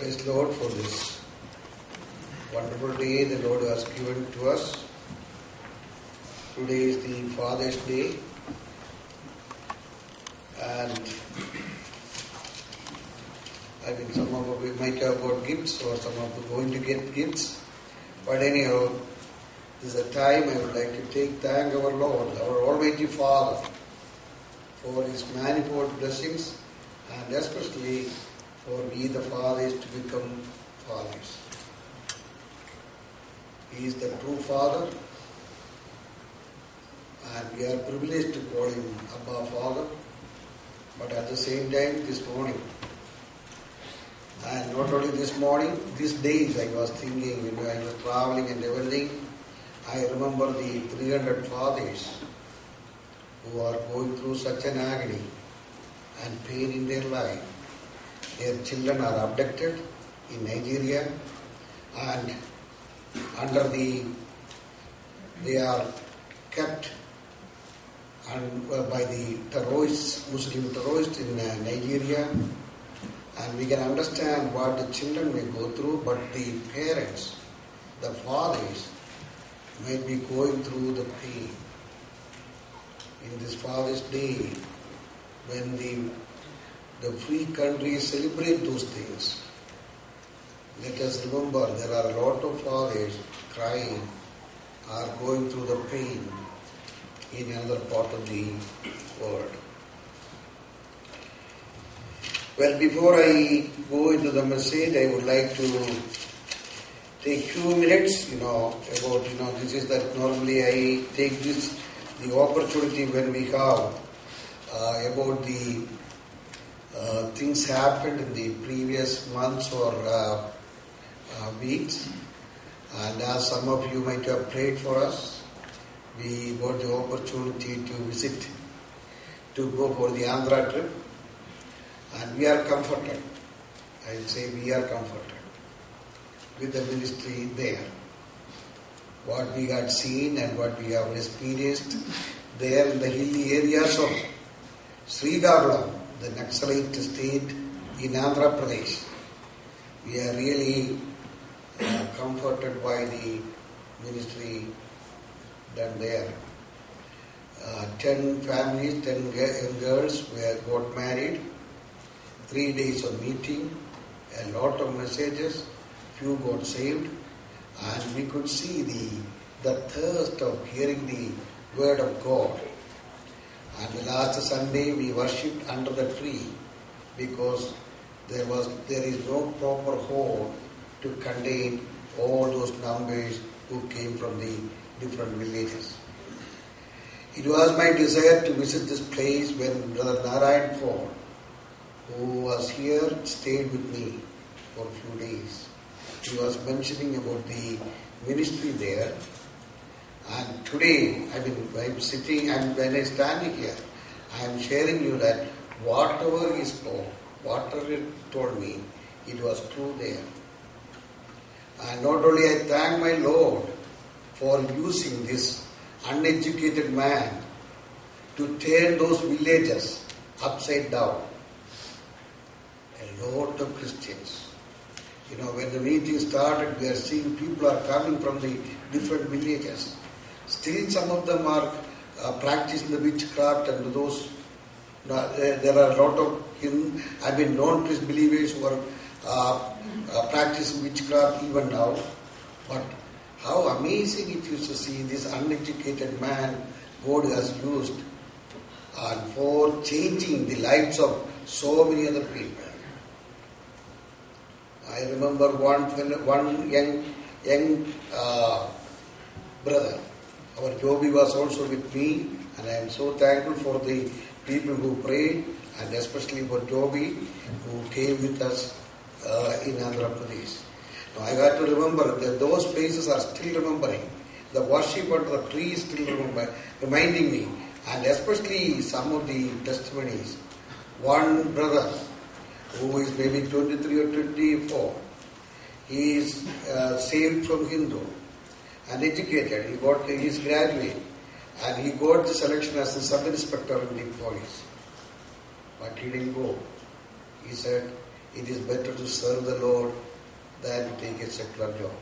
Praise the Lord for this wonderful day the Lord has given to us. Today is the Father's Day, and I think some of you might have got gifts or some of you are going to get gifts. But anyhow, this is a time I would like to thank our Lord, our Almighty Father, for His manifold blessings, and especially for we the fathers to become fathers. He is the true Father, and we are privileged to call Him Abba Father. But at the same time, this morning, and not only this morning, these days I was thinking, I was traveling and everything, I remember the 300 fathers who are going through such an agony and pain in their life. Their children are abducted in Nigeria, and they are kept by the terrorists, Muslim terrorists in Nigeria, and we can understand what the children may go through, but the parents, the fathers, may be going through the pain. In this Father's Day, when the free countries celebrate those things, let us remember there are a lot of fathers crying or going through the pain in another part of the world. Well, before I go into the message, I would like to take few minutes, about, this is that normally I take the opportunity when we have about the things happened in the previous months or weeks, and as some of you might have prayed for us, we got the opportunity to go for the Andhra trip, and we are comforted. I will say we are comforted with the ministry there. What we had seen and what we have experienced there in the hilly areas of Srikakulam, the Naxalite state in Andhra Pradesh. We are really comforted by the ministry done there. 10 families, 10 girls got married, 3 days of meeting, a lot of messages, few got saved, and we could see the thirst of hearing the word of God. And the last Sunday we worshipped under the tree because there is no proper hall to contain all those numbers who came from the different villages. It was my desire to visit this place when Brother Narayan Paul, who was here, stayed with me for a few days. He was mentioning about the ministry there. And today, I'm sitting, and when I stand here, I am sharing you that whatever he spoke, whatever he told me, it was true there. And not only I thank my Lord for using this uneducated man to turn those villages upside down. A lot of Christians. When the meeting started, we are seeing people are coming from the different villages. Still, some of them are practicing the witchcraft, and those there are a lot of non-believers who are practicing witchcraft even now. But how amazing it is to see this uneducated man God has used and for changing the lives of so many other people. I remember one young brother. Our Joby was also with me, and I am so thankful for the people who prayed, and especially for Joby, who came with us in Andhra Pradesh. Now I got to remember that those places are still remembering. The worship under the tree is still reminding me, and especially some of the testimonies. One brother who is maybe 23 or 24, he is saved from Hindu and educated. He is graduate, and he got the selection as the sub-inspector in the police. But he didn't go. He said, it is better to serve the Lord than to take a secular job.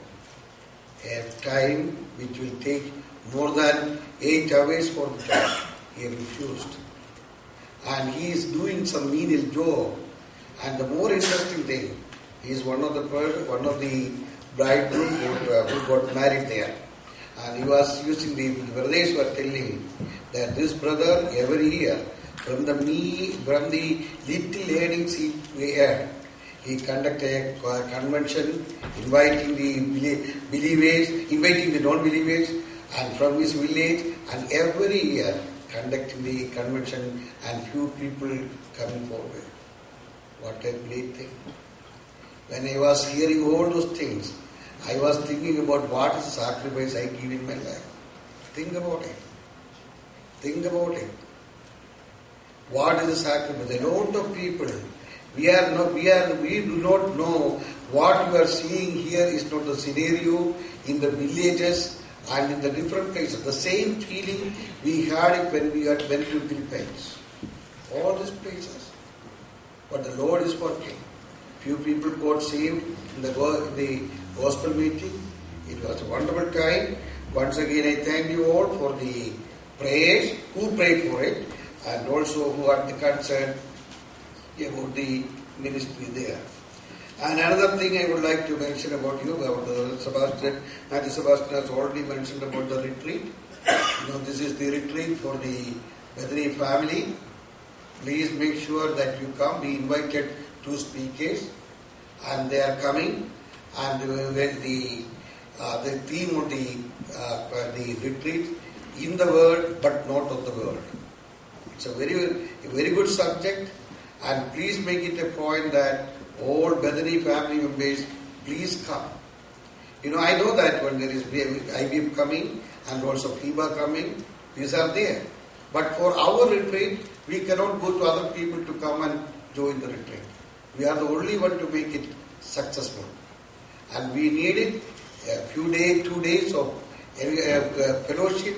A time which will take more than 8 hours for the job. He refused. And he is doing some menial job. And the more interesting thing, he is one of the bridegroom who got married there. And he was using the brothers were telling that this brother every year from the little earnings he earned, he conducted a convention inviting the believers, inviting the non-believers, and from his village, and every year conducting the convention and few people coming forward. What a great thing. When I was hearing all those things, I was thinking about what is the sacrifice I give in my life. Think about it. Think about it. What is the sacrifice? A lot of people, we do not know what you are seeing here is not the scenario in the villages and in the different places. The same feeling we had it when we went to Philippines. All these places. But the Lord is working. Few people got saved in the gospel meeting. It was a wonderful time. Once again, I thank you all for the prayers, who prayed for it, and also who had the concern about the ministry there. And another thing I would like to mention about you, about Sebastian. Matthew Sebastian has already mentioned about the retreat. This is the retreat for the Bethany family. Please make sure that you come. We invited 2 speakers, and they are coming. And the theme of the retreat, in the Word but not of the world. It's a very good subject, and please make it a point that all Bethany family members, please come. I know that when there is IBM coming and also FIBA coming, these are there. But for our retreat, we cannot go to other people to come and join the retreat. We are the only one to make it successful. And we needed a few days, 2 days of fellowship,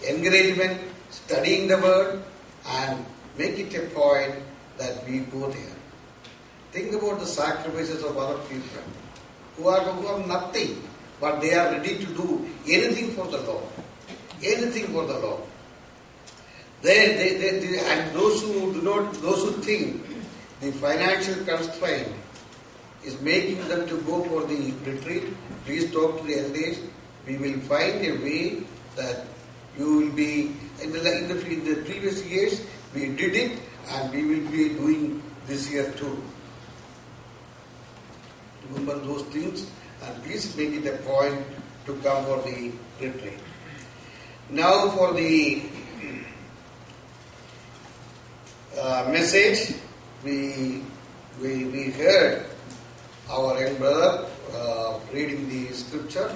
encouragement, studying the Word, and make it a point that we go there. Think about the sacrifices of other people who have nothing, but they are ready to do anything for the Lord. Anything for the Lord. And those who think the financial constraint is making them to go for the retreat, please talk to the elders. We will find a way that you will be, in the previous years, we did it, and we will be doing this year too. Remember those things, and please make it a point to come for the retreat. Now for the message, we heard our young brother reading the scripture,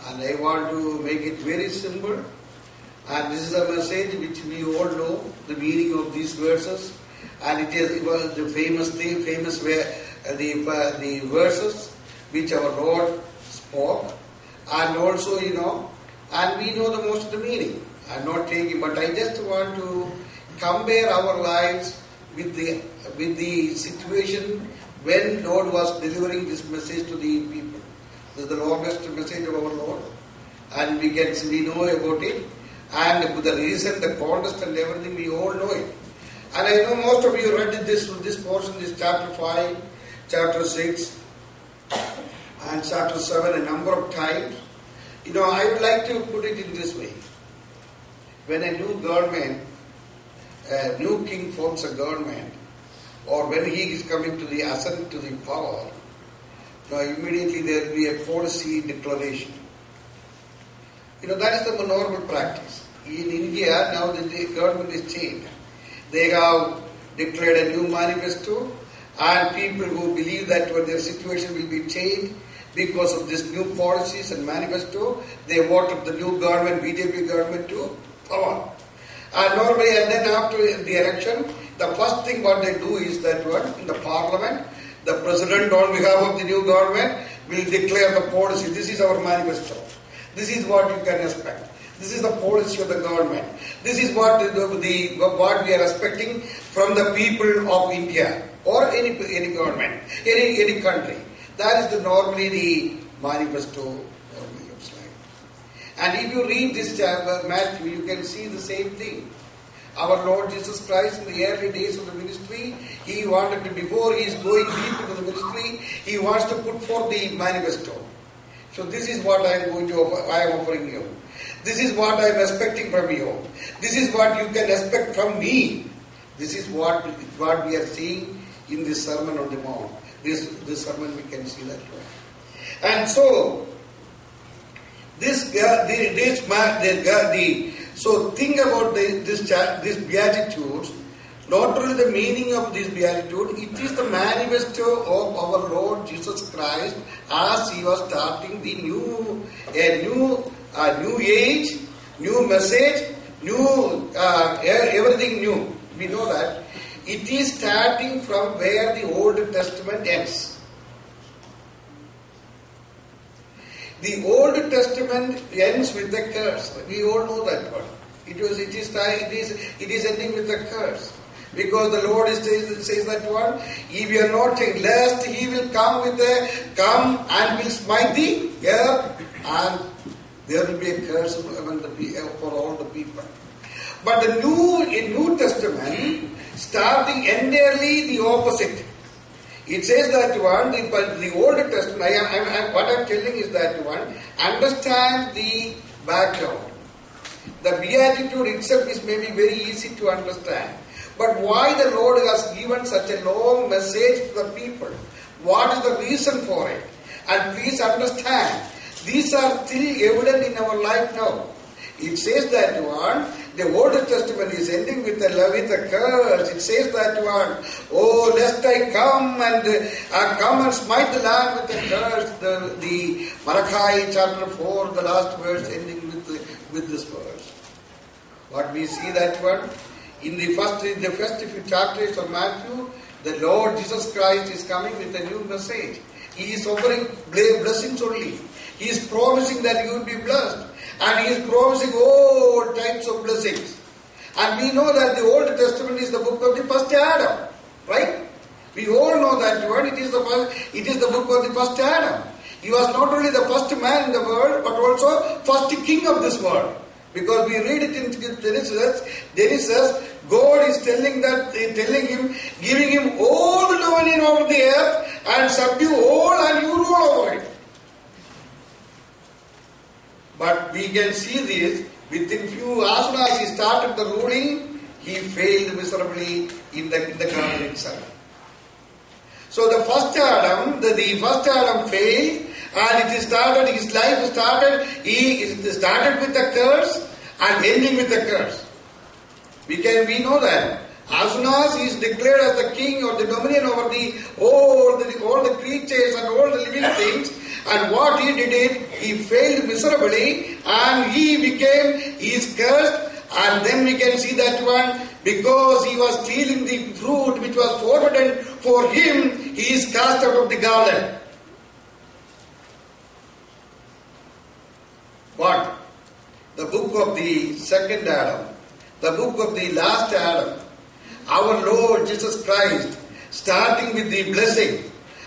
and I want to make it very simple. And this is a message which we all know the meaning of these verses, and it was the famous the verses which our Lord spoke, and also and we know the most of the meaning. I'm not taking, but I just want to compare our lives with the situation when Lord was delivering this message to the people. This is the longest message of our Lord, and we know about it, and the reason, the context, and everything, we all know it. And I know most of you read this portion, this chapter 5, chapter 6, and chapter 7 a number of times. I would like to put it in this way. When a new government, a new king forms a government, or when he is coming to the ascent to the power, immediately there will be a policy declaration. That is the normal practice. In India, now the government is changed. They have declared a new manifesto, and people who believe that their situation will be changed because of this new policies and manifesto, they voted the new government, BJP government, to power. And normally, and then after the election, the first thing what they do is that in the parliament, the president on behalf of the new government will declare the policy. This is our manifesto. This is what you can expect. This is the policy of the government. This is what what we are expecting from the people of India or any government, any country. That is normally the manifesto of William's life. And if you read this Matthew, you can see the same thing. Our Lord Jesus Christ, in the early days of the ministry, He wanted to, before He is going deep into the ministry, He wants to put forth the manifesto. So this is what I am offering you. This is what I am expecting from you. This is what you can expect from me. This is what we are seeing in this Sermon on the Mount. This sermon we can see that way. And so so think about this beatitudes. Not only the meaning of this beatitude, it is the manifesto of our Lord Jesus Christ as He was starting the new age, new message, everything new. We know that it is starting from where the Old Testament ends. The Old Testament ends with the curse. We all know that one. It is ending with the curse. Because the Lord says that one, if you are not saying, lest He will come and will smite the earth, and there will be a curse among for all the people. But the New Testament, starting entirely the opposite. It says that one, the Old Testament, what I am telling is that one, understand the background. The beatitude itself is maybe very easy to understand. But why the Lord has given such a long message to the people? What is the reason for it? And please understand, these are still evident in our life now. It says that one, the Old Testament is ending with a curse. It says that one, oh, lest I come and smite the land with a curse. The Malachi chapter 4, the last verse ending with this verse. What we see that one, in the first few chapters of Matthew, the Lord Jesus Christ is coming with a new message. He is offering blessings only. He is promising that you will be blessed. And He is promising all types of blessings. And we know that the Old Testament is the book of the first Adam. Right? We all know that one. It is the book of the first Adam. He was not only the first man in the world, but also first king of this world. Because we read it in Genesis, God is telling him, giving him all the dominion over the earth and subdue all and you rule over it. But we can see this, within few, as soon as he started the ruling, he failed miserably in the garden itself. So the first Adam, failed, and his life started with a curse and ending with a curse. We know that. As soon as he is declared as the king or the dominion over all the creatures and all the living things, and what he did, he failed miserably, and he is cursed, and then we can see that one, because he was stealing the fruit which was forbidden for him, he is cast out of the garden. But the book of the second Adam, the book of the last Adam, our Lord Jesus Christ, starting with the blessing,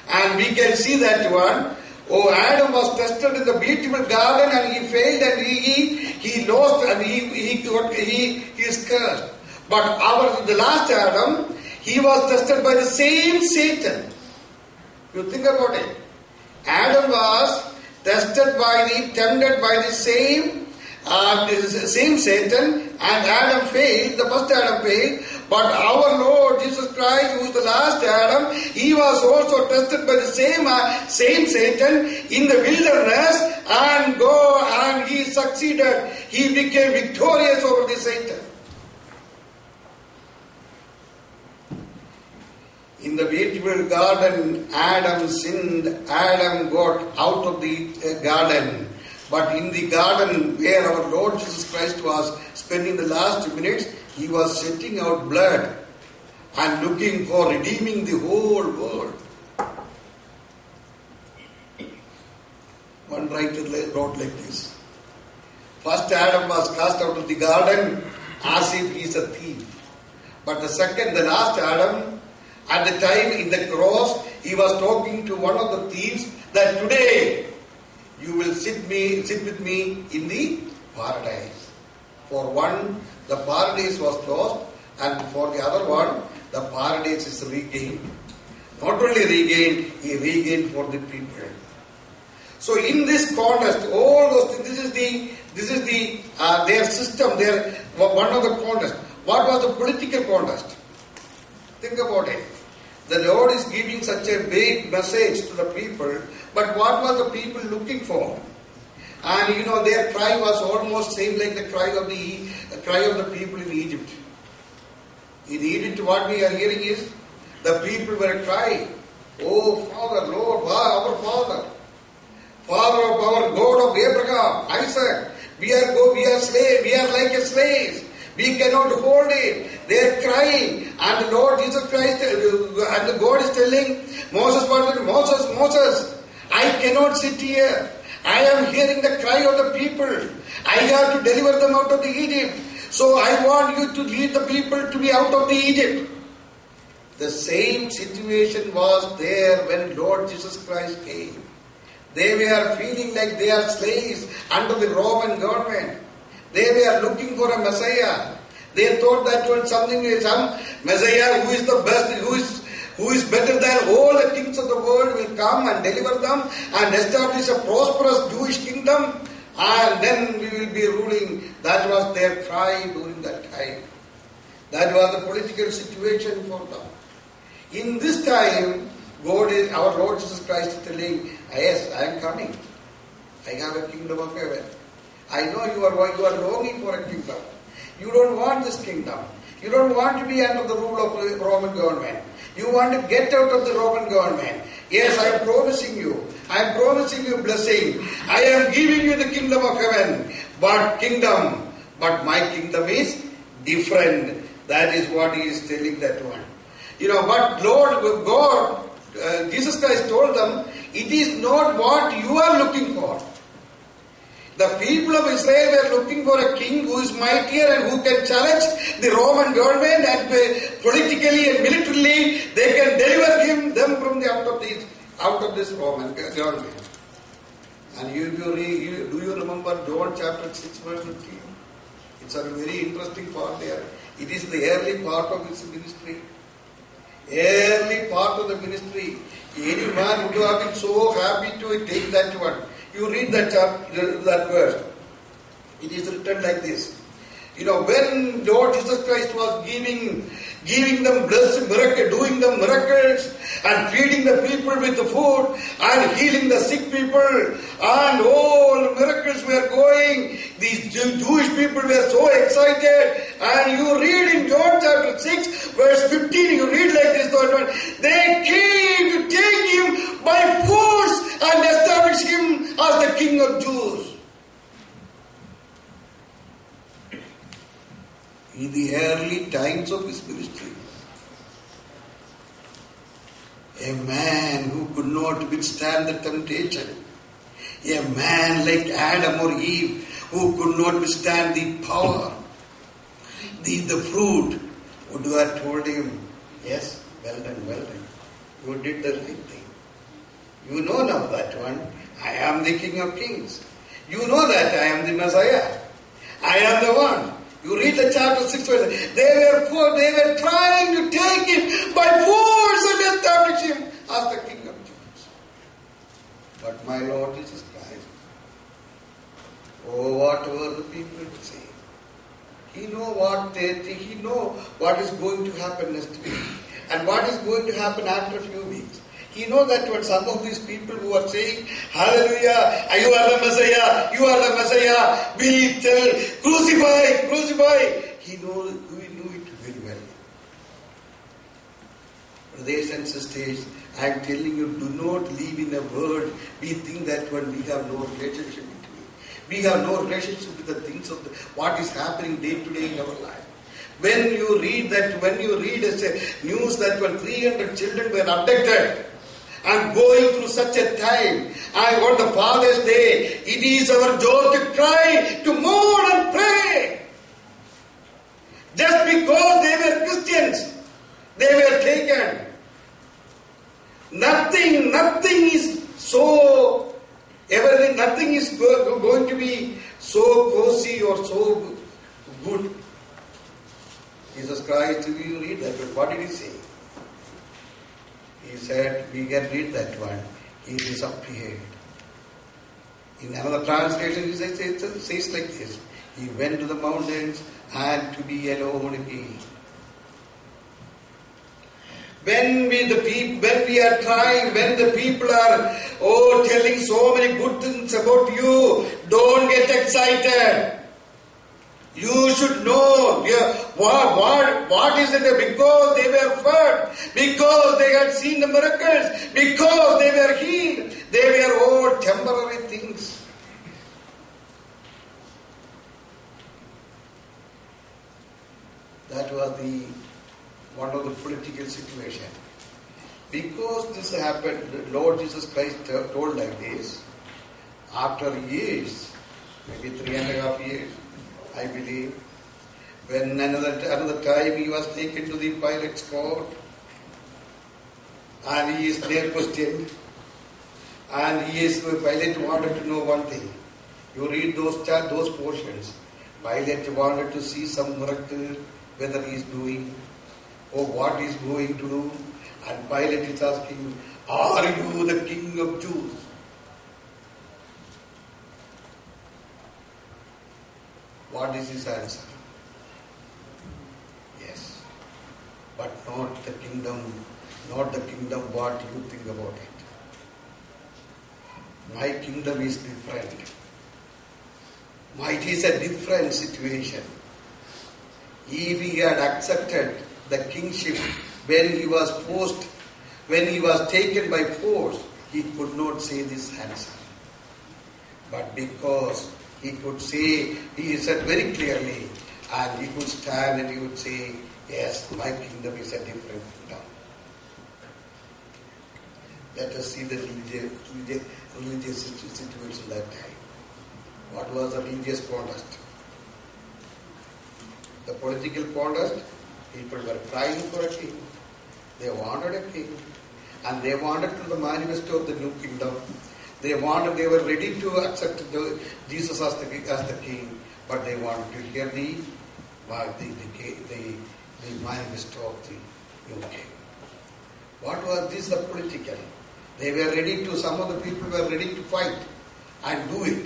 and we can see that one. Oh, Adam was tested in the beautiful garden and he failed and he lost and he is cursed. But the last Adam, he was tested by the same Satan. You think about it. Adam was tempted by the same Satan, and Adam failed, the first Adam failed, but our Lord Jesus Christ, who is the last Adam, he was also tested by the same Satan in the wilderness, and he succeeded. He became victorious over the Satan. In the beautiful garden, Adam sinned, Adam got out of the garden. But in the garden where our Lord Jesus Christ was spending the last minutes, he was setting out blood and looking for redeeming the whole world. One writer wrote like this: First Adam was cast out of the garden as if he is a thief. But the last Adam, at the time in the cross, he was talking to one of the thieves that today you will sit with me in the paradise. For one, the paradise was lost, and for the other one, the paradise is regained. Not only regained, he regained for the people. So in this contest, all those things, this is their system, their one of the contest. What was the political contest? Think about it. The Lord is giving such a big message to the people, but what was the people looking for? And their cry was almost same like the cry of the people in Egypt. In Egypt, what we are hearing is the people were crying, "Oh Father, Lord, our Father, Father of our God of Abraham, Isaac, we are slaves, we are like slaves. We cannot hold it." They are crying, and the Lord Jesus Christ and the God is telling Moses, Moses, I cannot sit here. I am hearing the cry of the people. I have to deliver them out of the Egypt. So I want you to lead the people to be out of the Egypt. The same situation was there when Lord Jesus Christ came. They were feeling like they are slaves under the Roman government. They were looking for a Messiah. They thought that when some Messiah who is the best, who is better than all the kings of the world will come and deliver them and establish a prosperous Jewish kingdom, and then we will be ruling. That was their cry during that time. That was the political situation for them. In this time, our Lord Jesus Christ is telling, yes, I am coming. I have a kingdom of heaven. I know you are longing for a kingdom. You don't want this kingdom. You don't want to be under the rule of the Roman government. You want to get out of the Roman government. Yes, I am promising you. I am promising you blessing. I am giving you the kingdom of heaven. But my kingdom is different. That is what he is telling that one. But Lord God, Jesus Christ told them, it is not what you are looking for. The people of Israel were looking for a king who is mightier and who can challenge the Roman government, and politically and militarily they can deliver them from out of this Roman government. And do you remember John chapter 6 verse 15? It's a very interesting part there. It is the early part of his ministry. Early part of the ministry. Any man would have been so happy to take that one. You read that verse. It is written like this. When Lord Jesus Christ was giving them blessing, doing the miracles and feeding the people with the food and healing the sick people, and all the miracles were going, these Jewish people were so excited. And you read in John chapter 6 verse 15, you read like this, they came to take him by force and establish him as the King of Jews. In the early times of his ministry, a man who could not withstand the temptation, a man like Adam or Eve who could not withstand the power, the fruit, would have told him, yes, well done, you did the right thing. You know now that one, I am the King of Kings. You know that I am the Messiah. I am the one. You read the chapter 6 verse. They were trying to take him by force and establish him as the King of Jews. But my Lord Jesus Christ, whatever the people would say, he know what they think. He know what is going to happen next week and what is going to happen after a few weeks. He knows that when some of these people who are saying, hallelujah, you are the Messiah, we tell, crucify. He knew it very well. Brothers and sisters, I am telling you, do not live in a world we think that when we have no relationship with it. We have no relationship with the things of what is happening day to day in our life. When you read a news that when 300 children were abducted, I'm going through such a time. I want the Father's Day. It is our job to cry, to mourn and pray. Just because they were Christians, they were taken. Nothing is so, everything, nothing is going to be so cozy or so good. Jesus Christ, you read that, but what did he say? He said, we can read that one. He disappeared. In another translation, it says like this. He went to the mountains and to be alone again. When we are trying, when the people are telling so many good things about you, don't get excited. You should know what is it? Because they were fed, because they had seen the miracles, because they were healed. They were all temporary things. That was one of the political situation. Because this happened, the Lord Jesus Christ told like this, after years, maybe 3.5 years, I believe, when another time he was taken to the Pilate's court, and he is there questioned, and Pilate wanted to know one thing. You read those portions. Pilate wanted to see some miracle, whether he is doing, or what he is going to do. And Pilate is asking, are you the King of Jews? What is his answer? Yes. But not the kingdom what you think about it. My kingdom is different. It is a different situation. If he had accepted the kingship when he was taken by force, he could not say this answer. But because he could say, he said very clearly, and he could stand and he would say, yes, my kingdom is a different kingdom. Let us see the religious situation that time. What was the religious contest? The political contest, people were crying for a king. They wanted a king. And they wanted to the manifesto of the new kingdom. They were ready to accept Jesus as the king, but they wanted to hear the manifesto of the new king. What was this? The political. They were ready to, some of the people were ready to fight and do it.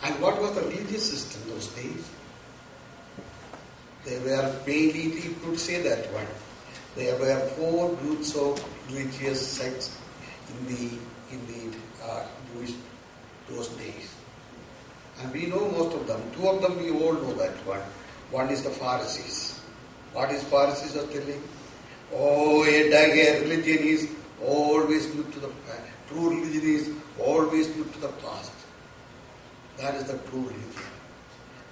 And what was the religious system those days? They were mainly, you could say that one. There were 4 groups of religious sects in the Jewish those days. And we know most of them. 2 of them we all know that one. One is the Pharisees. What is Pharisees are telling? A religion is always look to the past. True religion is always look to the past. That is the true religion.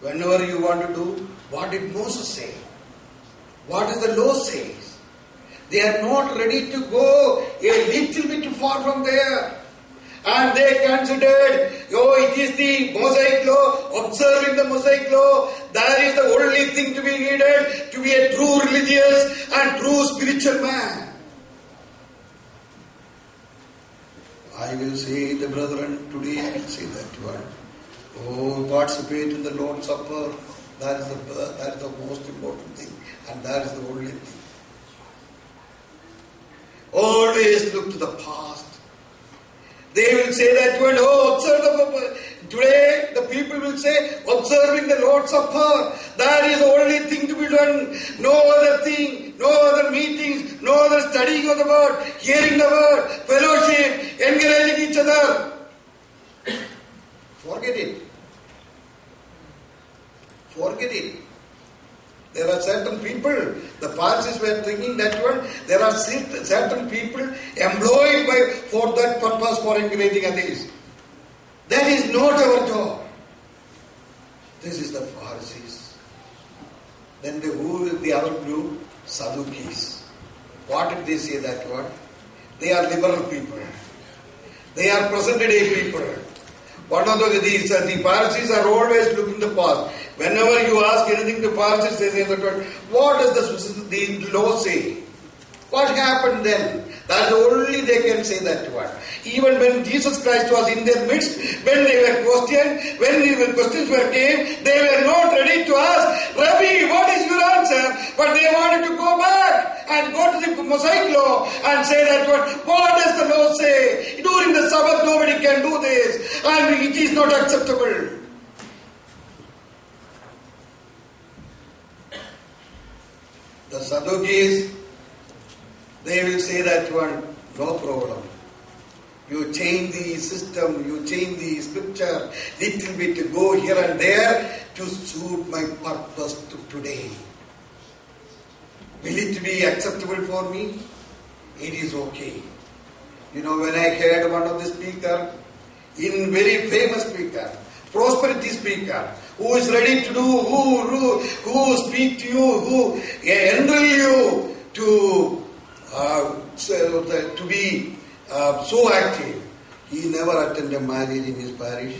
Whenever you want to do, what did Moses say? What does the law say? They are not ready to go a little bit far from there. And they considered, it is the Mosaic law, observing the Mosaic law, that is the only thing to be needed to be a true religious and true spiritual man. I will say, the brethren, today I will say that one. Participate in the Lord's Supper. That is the most important thing. And that is the only thing. Always look to the past. They will say that when, observe the today the people will say, observing the Lord's Supper, that is the only thing to be done. No other thing, no other meetings, no other studying of the word, hearing the word, fellowship, encouraging each other. Forget it. Forget it. There are certain people, the Pharisees were thinking that one, there are certain people employed for that purpose, for encouraging others. That is not our job. This is the Pharisees. Then who is the other group? Sadducees. What did they say that one? They are liberal people. They are present day people. One of the Pharisees are always looking the past. Whenever you ask anything to Pharisees, they say that what does the law say? What happened then? That's only they can say that one. Even when Jesus Christ was in their midst, when they were questioned, when the questions were came, they were not ready to ask, Rabbi, what is your answer? But they wanted to go back and go to the Mosaic law and say that what does the law say? During the Sabbath nobody can do this and it is not acceptable. The Sadducees, they will say that one, no problem. You change the system, you change the scripture, little bit to go here and there to suit my purpose today. Will it be acceptable for me? It is okay. You know, when I heard one of the speaker, very famous speaker, prosperity speaker, who is ready to do, who speak to you, who enroll you to be so active. He never attended a marriage in his parish.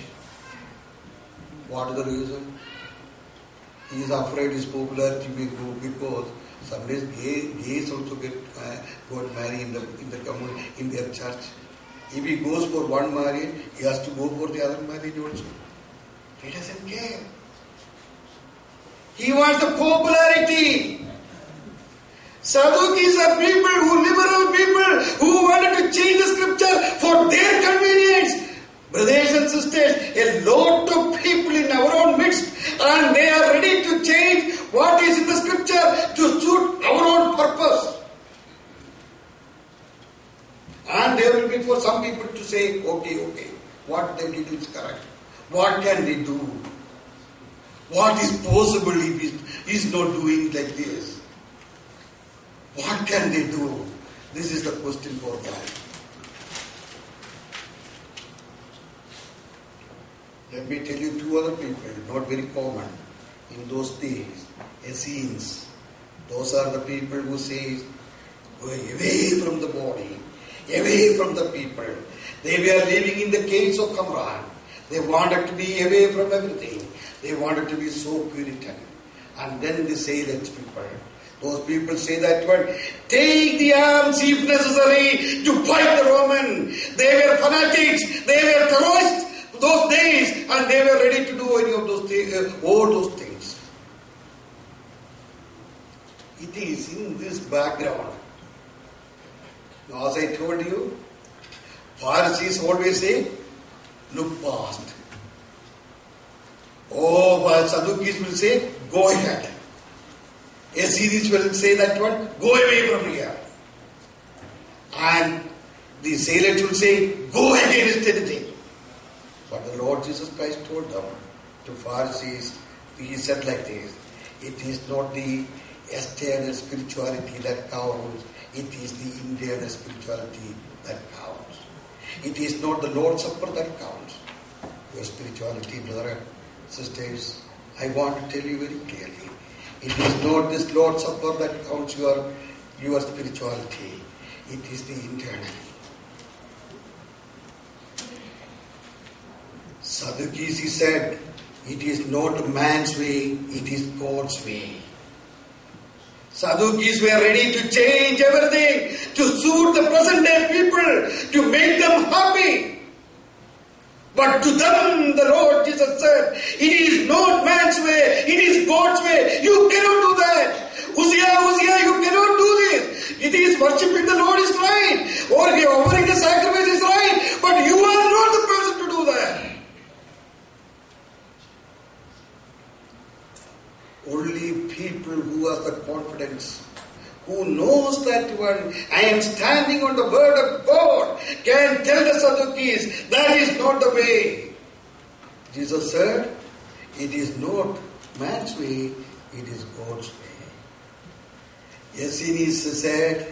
What is the reason? He is afraid his popularity may grow because sometimes gays also got married in the community, in their church. If he goes for one marriage, he has to go for the other marriage also. He doesn't care. He wants the popularity. Sadducees are liberal people who wanted to change the scripture for their convenience. Brothers and sisters, a lot of people in our own midst, and they are ready to change what is in the scripture to suit our own purpose. And there will be for some people to say, okay, what they did is correct. What can they do? What is possible if he is not doing like this? What can they do? This is the question for God. Let me tell you two other people, not very common in those days, Essenes. Those are the people who say, go away from the body, away from the people. They were living in the caves of Qumran. They wanted to be away from everything. They wanted to be so Puritan. And then the Salem people. Those people say that word, take the arms if necessary to fight the Roman. They were fanatics. They were terrorists those days, and they were ready to do any of those things, all those things. It is in this background. Now, as I told you, Pharisees always say, look past. While Sadducees will say, go ahead. Essenes will say that one, go away from here. And the Sailors will say, go against anything. But the Lord Jesus Christ told them, to Pharisees, he said like this, it is not the external spirituality that counts, it is the internal spirituality that counts. It is not the Lord's Supper that counts. Your spirituality, brother and sisters, I want to tell you very clearly, it is not this Lord's Supper that counts your spirituality. It is the internal. Sadducees, he said, it is not man's way, it is God's way. Sadducees were ready to change everything to suit the present day people, to make them happy. But to them, the Lord Jesus said, it is not man's way, it is God's way. You cannot do that. Uzziah, you cannot do this. It is worshipping the Lord is right, or offering the sacrifice is right, but you are not the person to do that. Only people who have the confidence, who knows that one, I am standing on the word of God, can tell the Sadducees, that is not the way. Jesus said, it is not man's way, it is God's way. Essenes said,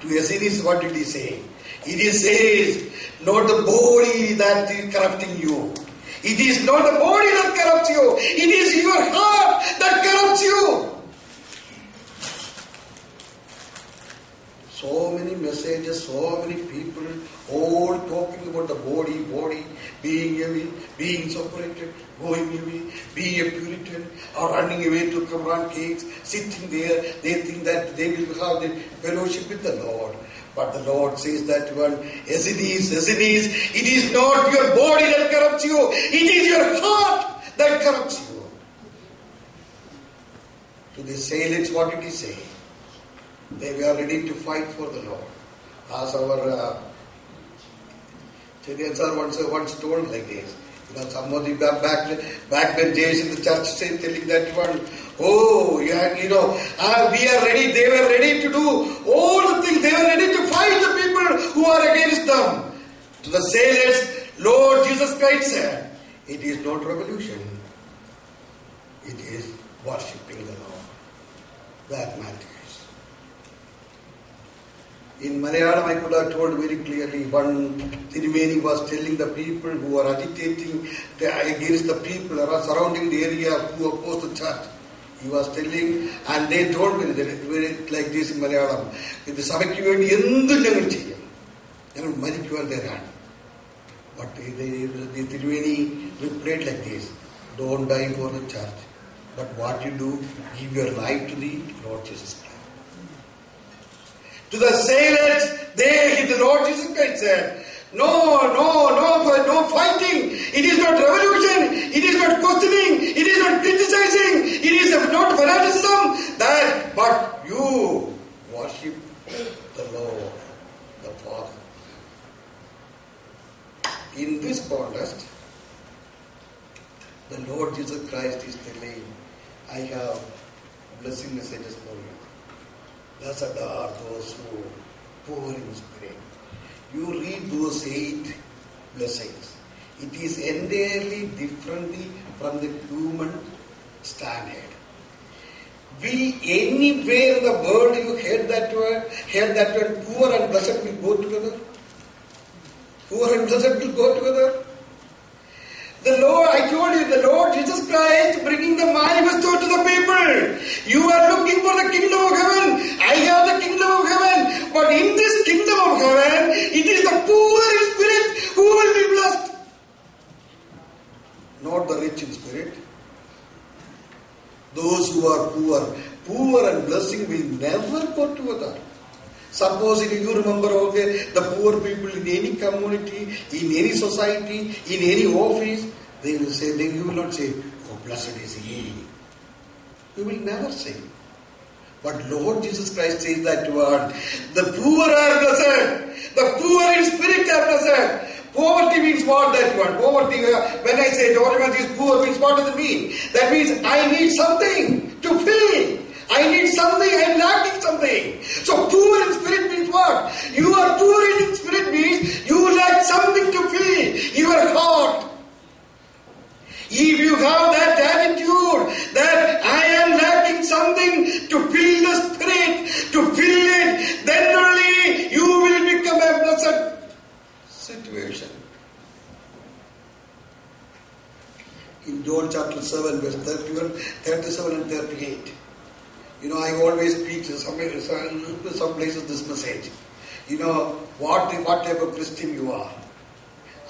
to Essenes what did he say? It says, not the body that is corrupting you. It is not the body that corrupts you. It is your heart that corrupts you. So many messages, so many people, all talking about the body, being heavy, being separated, going away, being a Puritan, or running away to Qumran cakes, sitting there, they think that they will have the fellowship with the Lord. But the Lord says that one, as it is, it is not your body that corrupts you, it is your heart that corrupts you. To the sailors, what did he say? They were ready to fight for the Lord. As our Chedian sir once told like this. Somebody back when James in the church said, telling that one, we are ready. They were ready to do all the things. They were ready to fight the people who are against them. To the sailors, Lord Jesus Christ said, it is not revolution. It is worshipping the Lord. That matters. In Malayalam, I could have told very clearly, one Tirumeni was telling the people who are agitating against the people surrounding the area who oppose the church. He was telling, and they told me like this in Malayalam, the Sabakku vendi endu njangal cheyyum. Njangal marikkuvan theraan. But the Tirumeni replied like this, don't die for the church. But what you do, give your life to the Lord Jesus Christ. To the sailors, the Lord Jesus Christ said, no fighting. It is not revolution. It is not questioning. It is not criticizing. It is not fanaticism. But you worship the Lord, the Father. In this context, the Lord Jesus Christ is telling, I have blessing messages for you. Blessed are those who poor in spirit. You read those 8 blessings. It is entirely differently from the human standard. Anywhere in the world you heard that word, poor and blessed will go together. Poor and blessed will go together. The Lord, I told you, the Lord Jesus Christ bringing the manifesto to the people. You are looking for the kingdom of heaven. I have the kingdom of heaven. But in this kingdom of heaven, it is the poor in spirit who will be blessed. Not the rich in spirit. Those who are poor and blessing will never go together. Suppose if you remember, the poor people in any community, in any society, in any office, they will not say, oh, blessed is he. You will never say. But Lord Jesus Christ says that word, the poor are blessed, the poor in spirit are blessed. Poverty means what that word? Poverty, when I say Dorian is poor, means what does it mean? That means I need something to fill. I need something, I am lacking something. So poor in spirit means what? You are poor in spirit means you lack something to fill your heart. If you have that attitude that I am lacking something to fill the spirit, to fill it, then only you will become a blessed situation. In John chapter 7, verse 31, 37 and 38. I always speak to some places this message. What type of Christian you are.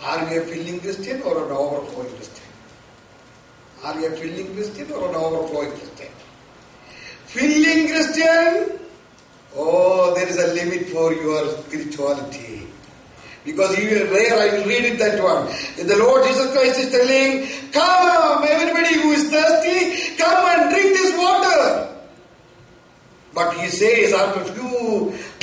Are you a filling Christian or an overflowing Christian? Are you a filling Christian or an overflowing Christian? Filling Christian, there is a limit for your spirituality. Because even there I will read it that one. The Lord Jesus Christ is telling, come everybody who is thirsty, come and drink this water. But he says after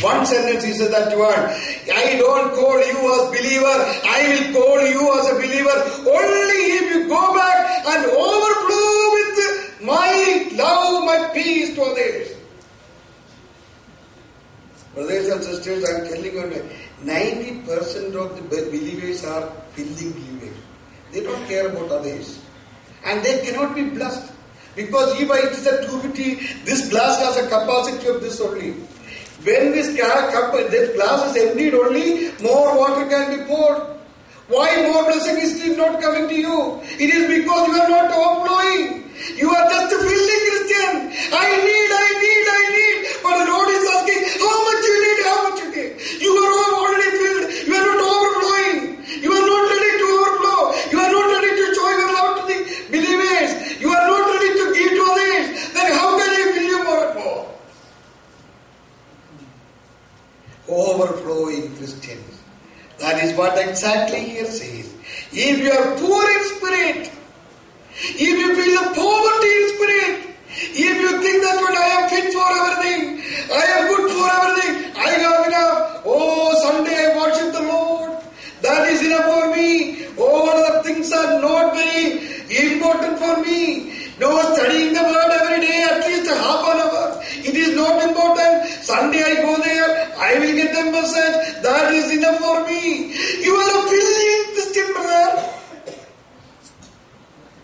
one sentence he says that word, I don't call you as believer, I will call you as a believer only if you go back and overflow with my love, my peace to others. Brothers and sisters, I am telling you, 90% of the believers are filling believers. They don't care about others. And they cannot be blessed. Because if it is a 250, this glass has a capacity of this only. When this glass is emptied only, more water can be poured. Why more blessing is still not coming to you? It is because you are not overflowing. You are just a filling Christian. I need. But the Lord is asking, how much you need, how Christians. That is what exactly here says. If you are poor in spirit, if you feel the poverty in spirit, if you think that when I am fit for everything, I am good for everything, I have enough. Oh, Sunday I worship the Lord. That is enough for me. All other things are not very important for me. No, studying the word every day, at least half an hour. It is not important. Sunday I go there, I will get the message. That is enough for me. You are a filling Christian brother.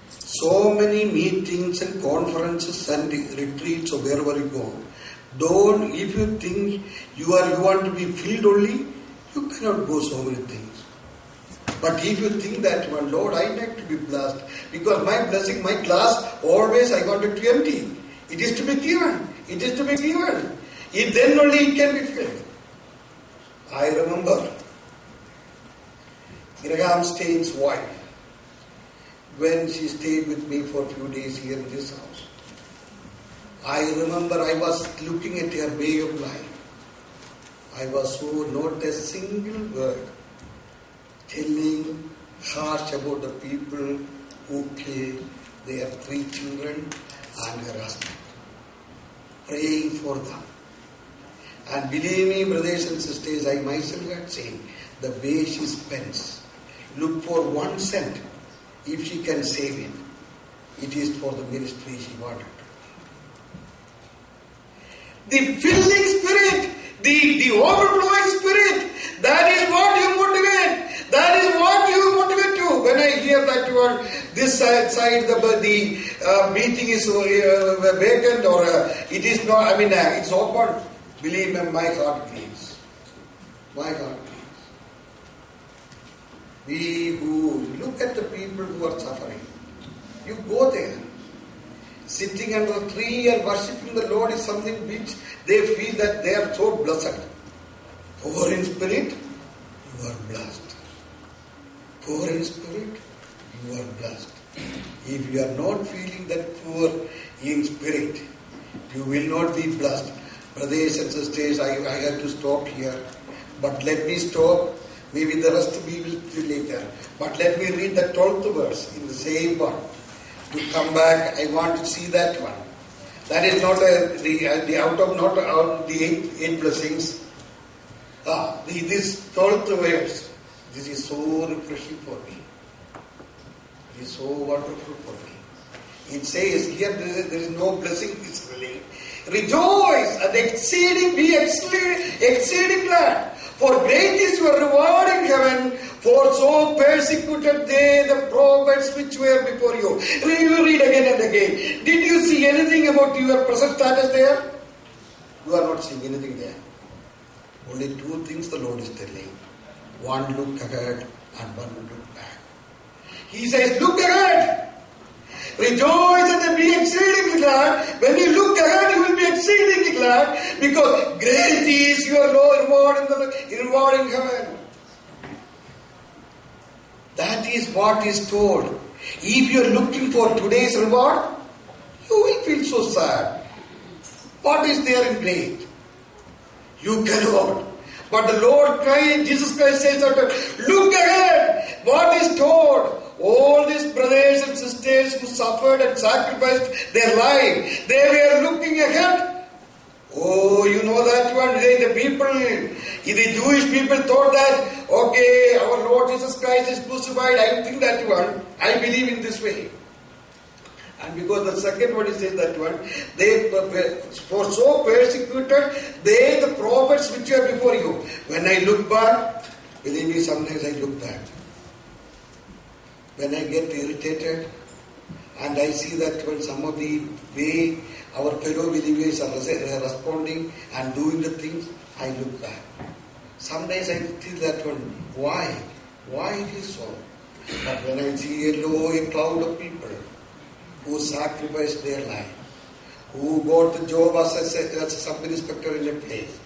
So many meetings and conferences and retreats or wherever you go. Don't, if you think you want to be filled only, you cannot go so many things. But if you think that, well, Lord, I like to be blessed, because my blessing, my glass, always I want it to be empty. It is to be given. It is to be given. Then only it can be filled. I remember Graham Stein's wife, when she stayed with me for a few days here in this house. I remember I was looking at her way of life. I was so not a single word telling harsh about the people who killed their 3 children and her husband. Praying for them. And believe me, brothers and sisters, I myself had seen the way she spends. Look for 1 cent. If she can save it, it is for the ministry she wanted. The filling spirit, the overflowing spirit, that is what you motivate. That is what you motivate to. When I hear that word, this side the meeting is vacant or it is not, it's open. Believe me, my heart grieves. My heart grieves. We who look at the people who are suffering, you go there. Sitting under a tree and worshipping the Lord is something which they feel that they are so blessed. Poor in spirit, you are blessed. Poor in spirit, you are blessed. If you are not feeling that poor in spirit, you will not be blessed. Brothers and sisters, I have to stop here. But let me stop. Maybe the rest we will do later. But let me read the 12th verse in the same one. To come back, I want to see that one. That is not the 8 blessings. This 12th verse. This is so refreshing for me. It is so wonderful for me. It says here there is no blessing physically. Rejoice and be exceeding glad. For great is your reward in heaven, for so persecuted they the prophets which were before you. You read again and again. Did you see anything about your present status there? You are not seeing anything there. Only 2 things the Lord is telling. One, look ahead, and one, look back. He says, look ahead. Rejoice and be exceedingly glad. When you look ahead, you will be exceedingly glad, because great is your reward in heaven. That is what is told. If you are looking for today's reward, you will feel so sad. What is there in great? You cannot. But the Lord Christ, Jesus Christ says, look ahead. What is told? All these brothers and sisters who suffered and sacrificed their life, they were looking ahead. Oh, you know that one. The Jewish people thought that, okay, our Lord Jesus Christ is crucified. I think that one. I believe in this way. And because the second one is that one, they for so persecuted, they the prophets which were before you. When I look back, believe me, sometimes I look back. When I get irritated and I see that when some of the way our fellow believers are responding and doing the things, I look back. Sometimes I feel that one, why? Why it is so? But when I see a cloud of people who sacrificed their life, who got the job as a sub-inspector in a place,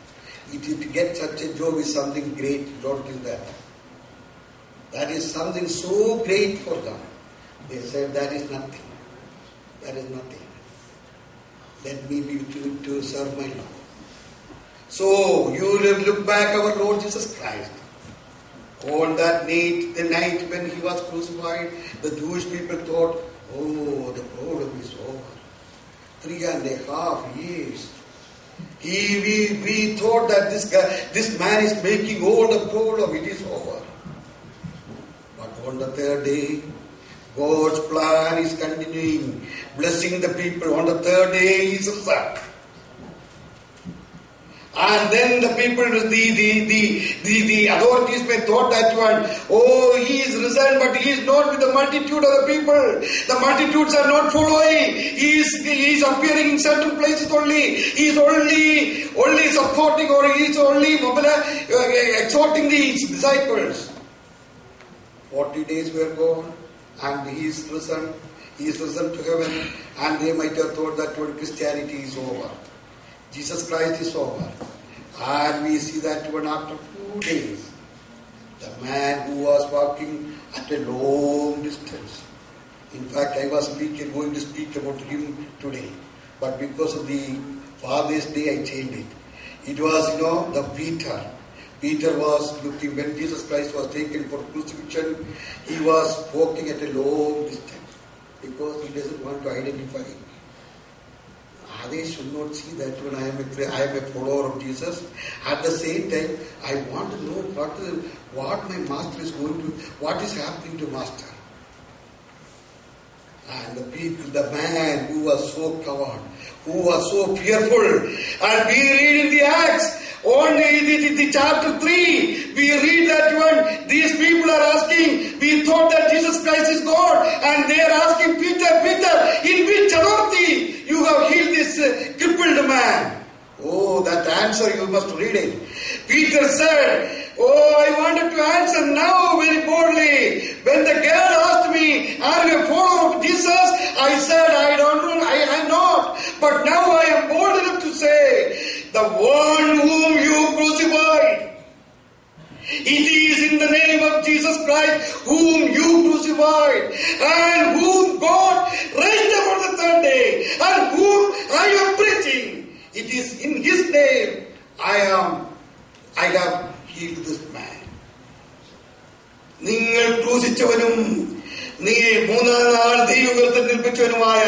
to get such a job is something great, don't do that. That is something so great for them. They said, that is nothing. That is nothing. Let me be to serve my Lord. So, you look back our Lord Jesus Christ. On that night, the night when he was crucified, the Jewish people thought, oh, the problem is over. 3.5 years. We thought that this man is making all the problem, it is over. But on the third day, God's plan is continuing, blessing the people. On the third day, he is risen. And then the people, the authorities may thought that one, oh, he is risen, but he is not with the multitude of the people. The multitudes are not following. He is appearing in certain places only. He is only supporting, or he is only exhorting the disciples. 40 days were gone, and he is risen. He is risen to heaven, and they might have thought that Christianity is over. Jesus Christ is over. And we see that even after 2 days, the man who was walking at a long distance. In fact, I was going to speak about him today. But because of the Father's Day, I changed it. It was, the Peter. Peter was looking, when Jesus Christ was taken for crucifixion, he was walking at a long distance because he doesn't want to identify. Others should not see that when I am a follower of Jesus. At the same time, I want to know what my master is going to, what is happening to master. And the man who was so coward, who was so fearful, and we read in the Acts, only the chapter 3, we read that one, these people are asking, we thought that Jesus Christ is God, and they are asking Peter, in which authority you have healed this crippled man? Oh, that answer you must read it. Peter said, oh, I wanted to answer now very boldly. When the girl asked me, are you a follower of Jesus? I said, I don't know, I am not. But now I am bold enough to say, the one whom you crucified. It is in the name of Jesus Christ whom you crucified and whom God raised up on the third day and whom I am preaching. It is in His name I have healed this man. നിങ്ങൾ ക്രൂശിച്ചവനും നീ മൂന്നാം നാൾ ദൈവത്തിൽ നിർമ്മിച്ചവനുമായ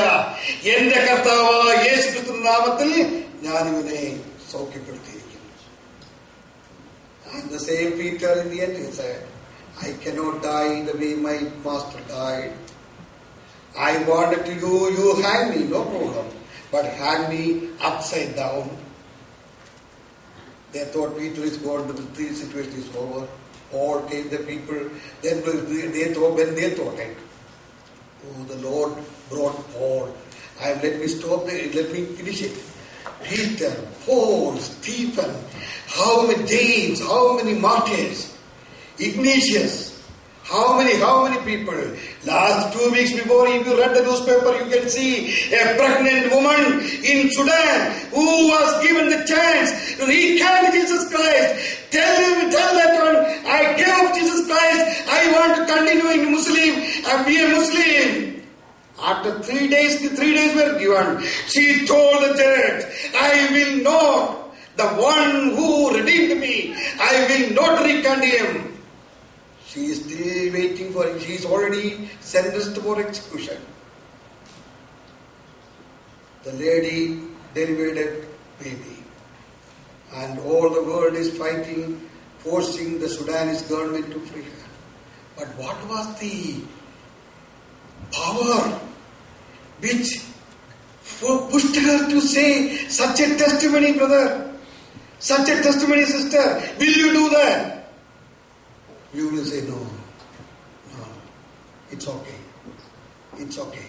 എന്റെ കർത്താവായ യേശുക്രിസ്തുവിന്റെ നാമത്തിൽ ഞാൻ ഇവനെ സൗഖ്യപ്പെടുത്തിയിരിക്കുന്നു. And the same Peter in the end he said, I cannot die the way my master died. I wanted to you hang me, no problem. But hang me upside down. They thought Peter is gone, the situation is over. All came the people. Then they thought it. Oh, the Lord brought Paul. Let me stop there. Let me finish it. Peter, Paul, Stephen, how many James, how many martyrs, Ignatius, how many people. Last 2 weeks before, if you read the newspaper, you can see a pregnant woman in Sudan who was given the chance to recant Jesus Christ. Tell that one, I gave up Jesus Christ, I want to continue in Muslim and be a Muslim. After 3 days, the 3 days were given. She told the church, I will not, the one who redeemed me, I will not recant him. She is still waiting for it. She is already sentenced for execution. The lady delivered a baby. And all the world is fighting, forcing the Sudanese government to free her. But what was the power which pushed her to say such a testimony, brother? Such a testimony, sister. Will you do that? You will say, no, it's okay. It's okay.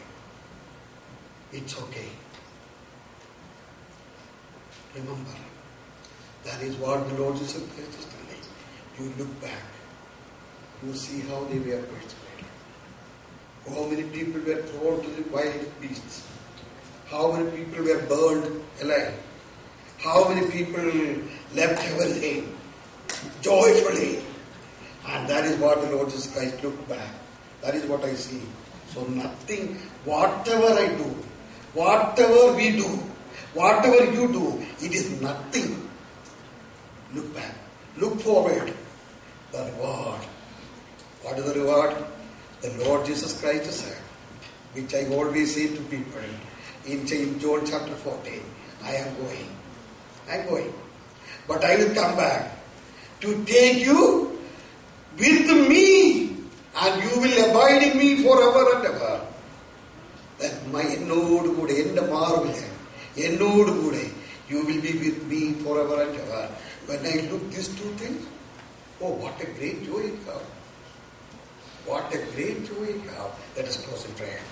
It's okay. Remember, that is what the Lord Jesus Christ is telling. You look back. You see how they were persecuted. How many people were thrown to the wild beasts. How many people were burned alive. How many people left everything joyfully. And that is what the Lord Jesus Christ looked back. That is what I see. So nothing, whatever I do, whatever we do, whatever you do, it is nothing. Look back. Look forward. The reward Lord Jesus Christ said, which I always say to people in John chapter 14, I am going. But I will come back to take you with me, and you will abide in me forever and ever. That എന്നോട് കൂടെ എൻ്റെ മാർവില് എന്നോട് കൂടെ you will be with me forever and ever. When I look these two things, oh, what a great joy it comes. What a great joy it comes. Let us close in prayer.